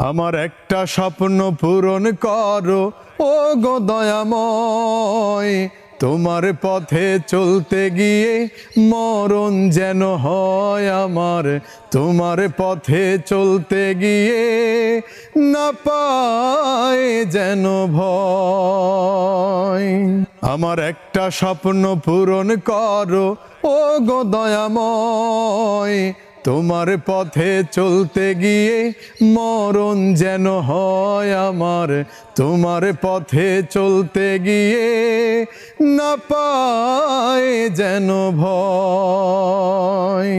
আমার একটা স্বপ্ন পূরণ করো ও গো দয়াময়, তোমার পথে চলতে গিয়ে মরণ যেন হয় আমার, তোমার পথে চলতে গিয়ে না পায় যেন ভয়। আমার একটা স্বপ্ন পূরণ করো ও গো দয়াময়, তোমার পথে চলতে গিয়ে মরণ যেন হয় আমার, তোমার পথে চলতে গিয়ে না পায় যেন ভয়।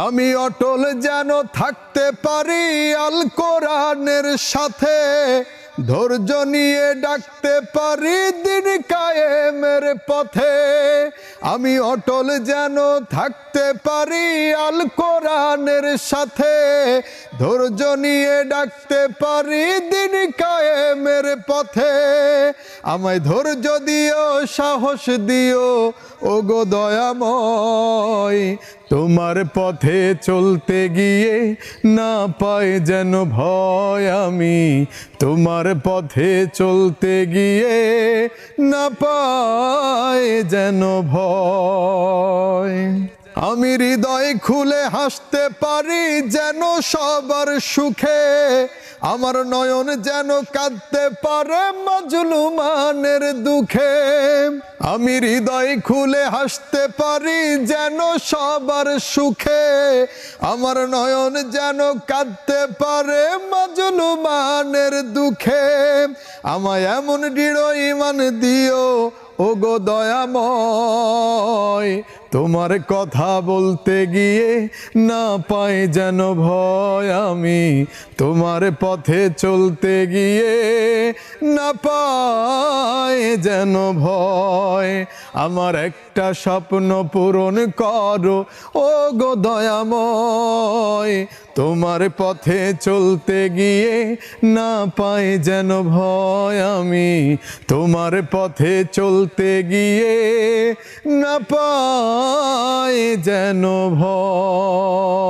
আমি অটল যেন থাকতে পারি আল কোরআনের সাথে, ধৈর্য নিয়ে ডাকতে পারি দিন কায়েমের পথে। আমি অটল যেন থাকতে পারি আল কোরআনের সাথে, ধৈর্য নিয়ে ডাকতে পারি দিন কায়েমের পথে। আমায় ধৈর্য দিও, সাহস দিও ও গো দয়াময়, তোমার পথে চলতে গিয়ে না পাই যেন ভয়। আমি তোমার পথে চলতে গিয়ে না পাই যেন ভয়। আমি হৃদয় খুলে হাসতে পারি যেন সবার সুখে, আমার নয়ন যেন কাঁদতে পারে মাজলুমানের দুঃখে। আমি হৃদয় খুলে হাসতে পারি যেন সবার সুখে, আমার নয়ন যেন কাঁদতে পারে মাজলুমানের দুঃখে। আমায় এমন দৃঢ় ঈমান দিও ও গো দয়াময়, তোমার কথা বলতে গিয়ে না পাই যেন ভয়। আমি তোমার পথে চলতে গিয়ে না পাই যেন ভয়। আমার একটা স্বপ্ন পূরণ করো ও গো দয়াময়, তোমার পথে চলতে গিয়ে না পাই যেন ভয়। আমি তোমার পথে চলতে গিয়ে না পাই যেন ভয়।